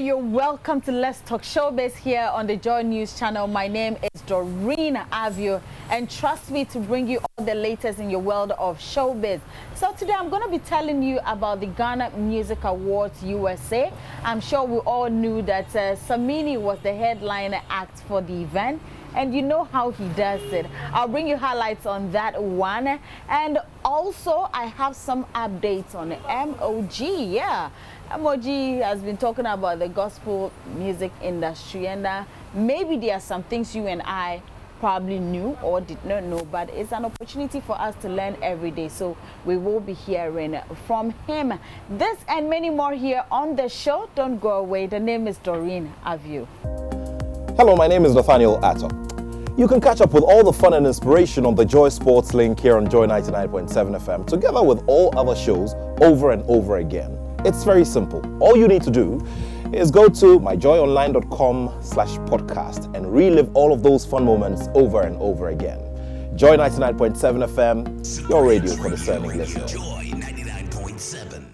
Avio. Welcome to Let's Talk Showbiz here on the JoyNews channel. My name is Doreen Avio, and trust me to bring you all the latest in your world of showbiz. So today I'm going to be telling you about the Ghana Music Awards USA. I'm sure we all knew that Samini was the headline act for the event, and you know how he does it. I'll bring you highlights on that one, and also I have some updates on MOG. Yeah, MOG has been talking about the gospel music industry, and maybe there are some things you and I probably knew or did not know, but it's an opportunity for us to learn every day. So we will be hearing from him. This and many more here on the show. Don't go away. The name is Doreen Avio. Hello, my name is Nathaniel Atto. You can catch up with all the fun and inspiration on the Joy Sports link here on Joy 99.7 FM, together with all other shows over and over again. It's very simple. All you need to do is go to myjoyonline.com/podcast and relive all of those fun moments over and over again. Joy 99.7 FM, your radio for discerning listeners. Joy 99.7.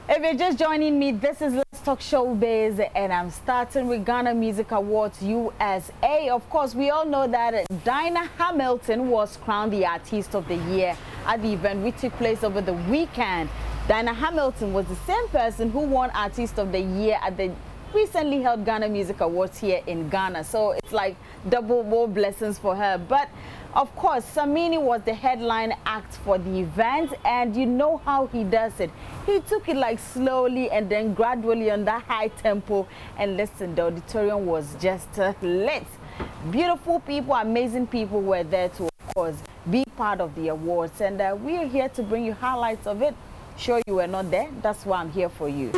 If you're just joining me, this is Let's Talk Showbiz, and I'm starting with Ghana Music Awards USA. Of course, we all know that Dinah Hamilton was crowned the Artist of the Year at the event which took place over the weekend. Dinah Hamilton was the same person who won Artist of the Year at the recently held Ghana Music Awards here in Ghana. So it's like double more blessings for her. But of course, Samini was the headline act for the event, and you know how he does it. He took it like slowly and then gradually on that high tempo. And listen, the auditorium was just lit. Beautiful people, amazing people were there to, of course, be part of the awards. And we're here to bring you highlights of it. Sure you were not there? That's why I'm here for you.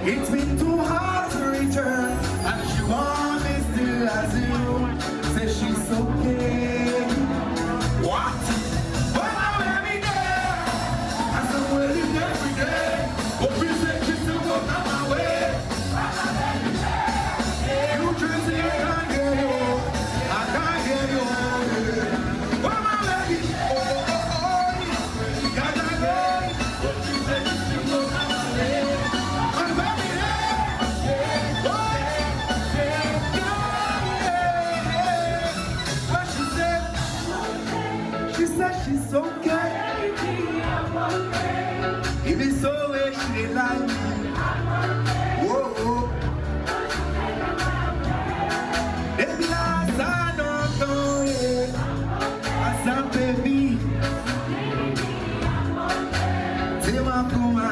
It's been too hard to return, and she wants me still as you. Say she's okay. What? Well, I'm every day. I said, well, it's every day. But we say she's still going on my way. You just say I can't get you. I can't get you. Well, my lady. Oh, oh, oh, oh. Got that way. But she said she's still going on my way. She's okay. If it's so way she didn't like me. Whoa, whoa. Baby, I don't know it. I said, baby. Tema kuma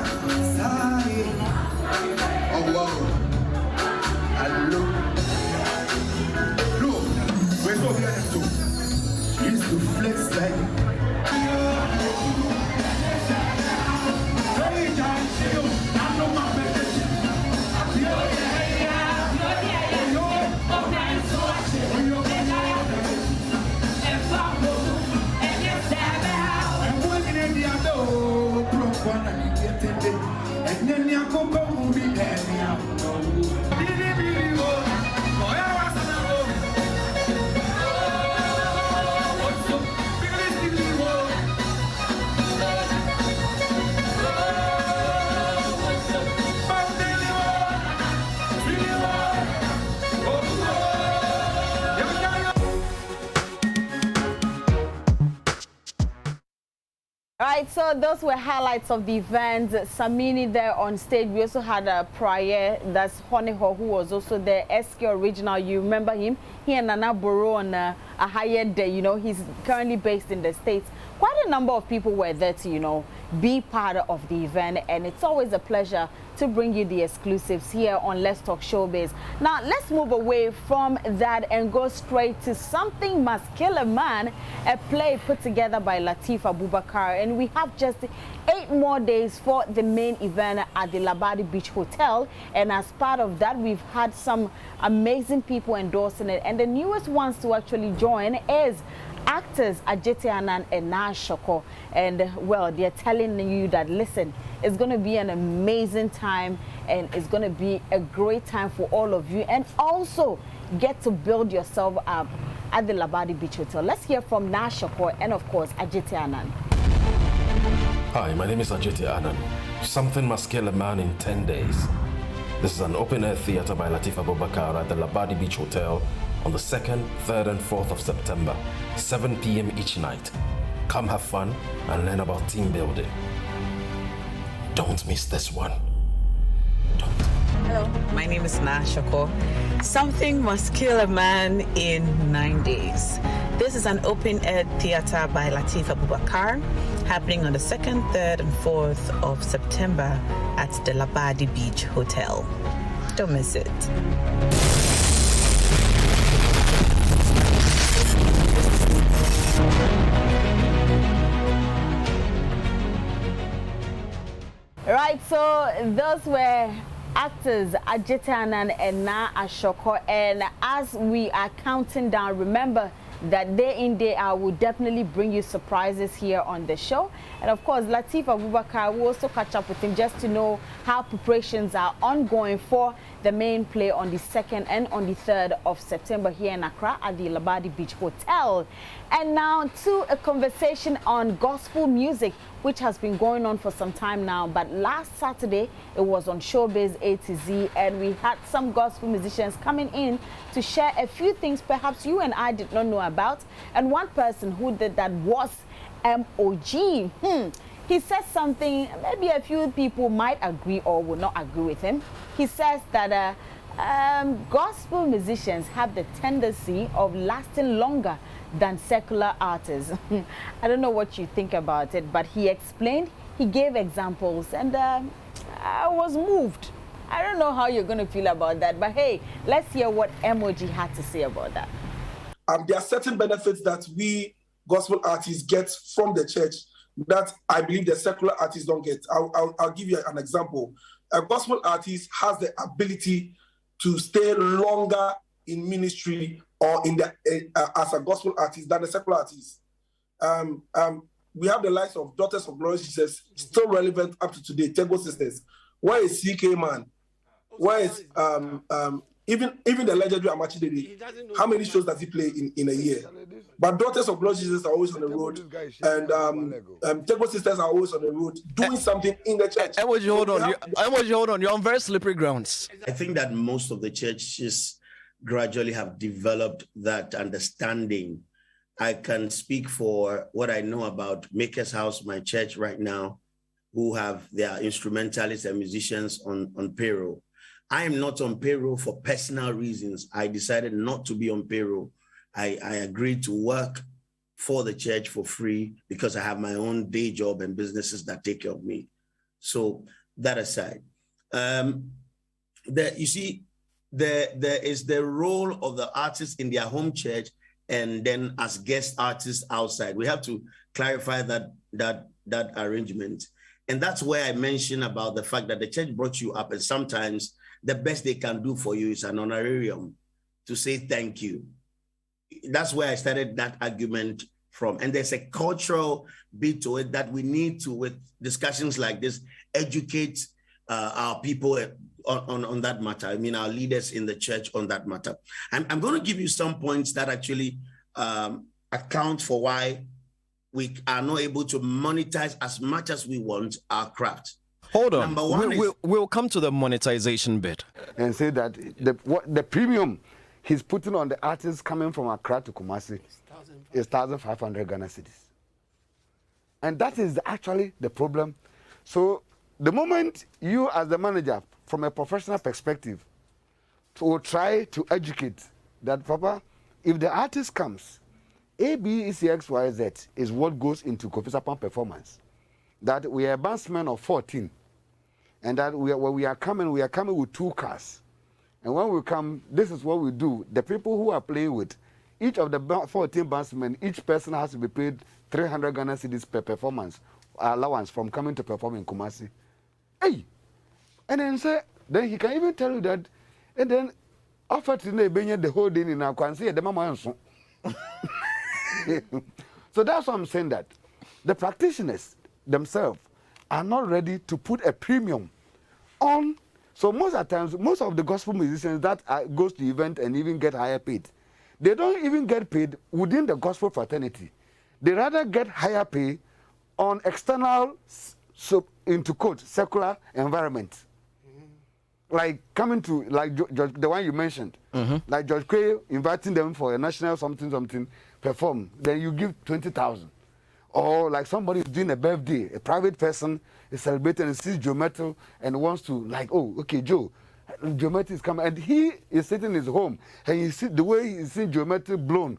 sai. Oh, wow. Hello. Look, we're so here too. She used to flex like. And then you come home with me. Right, so those were highlights of the event. Samini there on stage. We also had a prior, that's Honeho, who was also there. SK Original, you remember him? He and Nana Boro on a higher day, you know, he's currently based in the States. Quite a number of people were there to, you know, be part of the event, and it's always a pleasure to bring you the exclusives here on Let's Talk Showbiz. Now, let's move away from that and go straight to Something Must Kill a Man, a play put together by Lateef Abubakar. And we have just 8 more days for the main event at the Labadi Beach Hotel. And as part of that, we've had some amazing people endorsing it. And the newest ones to actually join is actors Ajete Anan and Nash Shoko. And well, they're telling you that, listen, it's going to be an amazing time and it's going to be a great time for all of you, and also get to build yourself up at the Labadi Beach Hotel. Let's hear from Nash Shoko and of course Ajete Anan. Hi, my name is Ajete Anan. Something Must Kill a Man in 10 days. This is an open-air theater by Lateef Abubakar at the Labadi Beach Hotel on the 2nd, 3rd and 4th of September, 7 p.m. each night. Come have fun and learn about team building. Don't miss this one. Don't. Hello, my name is Nashoko. Something Must Kill a Man in 9 days. This is an open-air theater by Lateef Abubakar, happening on the 2nd, 3rd and 4th of September at the Labadi Beach Hotel. Don't miss it. Right, so those were actors Ajete Anan and Na Ashoko, and as we are counting down, remember that day in, day out, will definitely bring you surprises here on the show. And of course, Lateef Abubakar will also catch up with him just to know how preparations are ongoing for the main play on the 2nd and on the 3rd of September here in Accra at the Labadi Beach Hotel. And now to a conversation on gospel music, which has been going on for some time now. But last Saturday, it was on Showbiz A to Z, and we had some gospel musicians coming in to share a few things perhaps you and I did not know about. And one person who did that was MOG. He says something maybe a few people might agree or will not agree with him. He says that gospel musicians have the tendency of lasting longer than secular artists. I don't know what you think about it, but he explained, he gave examples, and I was moved. I don't know how you're going to feel about that, but hey, let's hear what MOG had to say about that. There are certain benefits that we gospel artists get from the church that I believe the secular artists don't get. I'll give you an example. A gospel artist has the ability to stay longer in ministry or in the as a gospel artist than a secular artist. We have the likes of Daughters of Glory Jesus, still relevant up to today. Tego Sisters. Where is CK Man? Where is even the legendary Amachi Dede? How many shows does he play in a year? But Daughters of Glory Jesus are always on the road, and Tego Sisters are always on the road doing something in the church. Hold on. You're on very slippery grounds. I think that most of the churches gradually have developed that understanding. I can speak for what I know about Maker's House, my church right now, who have their instrumentalists and musicians on payroll. I am not on payroll for personal reasons. I decided not to be on payroll. I agreed to work for the church for free because I have my own day job and businesses that take care of me. So that aside, you see, there is the role of the artists in their home church and then as guest artists outside. We have to clarify that arrangement. And that's where I mentioned about the fact that the church brought you up, and sometimes the best they can do for you is an honorarium to say thank you. That's where I started that argument from. And there's a cultural bit to it that we need to, with discussions like this, educate our people on that matter. I mean, our leaders in the church on that matter. I'm going to give you some points that actually account for why we are not able to monetize as much as we want our craft. Hold on. Number one, we'll come to the monetization bit. And say that the premium he's putting on the artists coming from Accra to Kumasi is 1,500 Ghana cedis. And that is actually the problem. So the moment you as the manager, from a professional perspective, will try to educate that, Papa, if the artist comes, A, B, C, X, Y, Z is what goes into Kofi Sapon performance. That we are a bandsmen of 14. And that when we are coming with 2 cars. And when we come, this is what we do. The people who are playing with, each of the 14 bandsmen, each person has to be paid 300 Ghana cedis per performance allowance from coming to perform in Kumasi. Hey! And then he can even tell you that, and then offer to the whole day in our country, the mama. So that's why I'm saying that the practitioners themselves are not ready to put a premium on. So most of the times, most of the gospel musicians that goes to event and even get higher paid, they don't even get paid within the gospel fraternity. They rather get higher pay on external, so into quote, secular environment. Like coming to, like the one you mentioned, like George Quay inviting them for a national something perform, then you give 20,000. Or like somebody is doing a birthday, a private person is celebrating and sees Joe Metal and wants to like, oh, okay, Joe Metal is coming. And he is sitting in his home and you see the way he's seeing Joe Metal blown.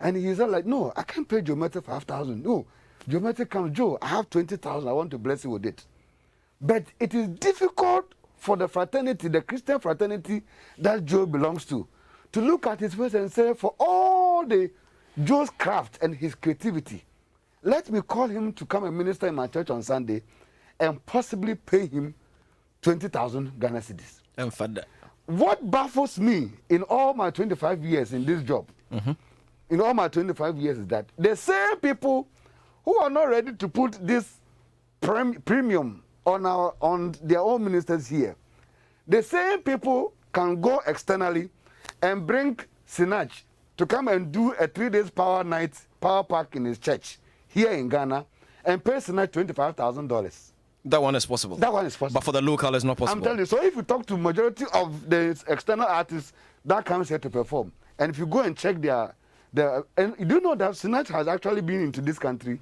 And he's like, no, I can't pay Joe Metal 5,000. No, Joe Metal comes, Joe, I have 20,000. I want to bless you with it. But it is difficult for the fraternity, the Christian fraternity that Joe belongs to look at his face and say, for all the Joe's craft and his creativity, let me call him to come and minister in my church on Sunday and possibly pay him 20,000 Ghana cedis. And for that, what baffles me in all my 25 years in this job, in all my 25 years, is that the same people who are not ready to put this premium on their own ministers here, the same people can go externally and bring Sinach to come and do a 3-day power park in his church here in Ghana and pay Sinach $25,000. that one is possible. That one is possible. But for the local, it's not possible. I'm telling you. So if you talk to majority of the external artists that comes here to perform, and if you go and check and you do know that Sinach has actually been into this country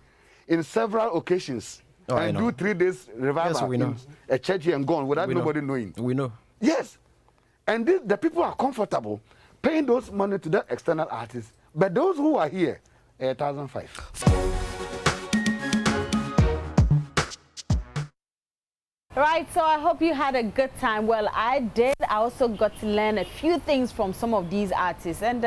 in several occasions and do 3 days revival in a church here and gone without nobody knowing. We know. Yes. And the people are comfortable paying those money to that external artists. But those who are here, 1,500. Right, so I hope you had a good time. Well, I did. I also got to learn a few things from some of these artists. And,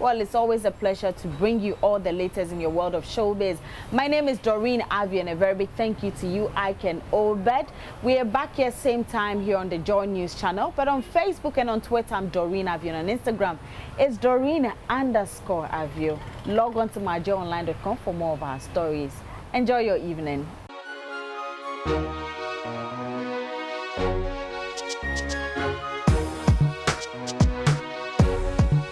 well, it's always a pleasure to bring you all the latest in your world of showbiz. My name is Doreen Avio, and a very big thank you to you, Ike and Obed. We are back here same time here on the JoyNews channel. But on Facebook and on Twitter, I'm Doreen Avio. And on Instagram, it's Doreen_Avio. Log on to myjoyonline.com for more of our stories. Enjoy your evening.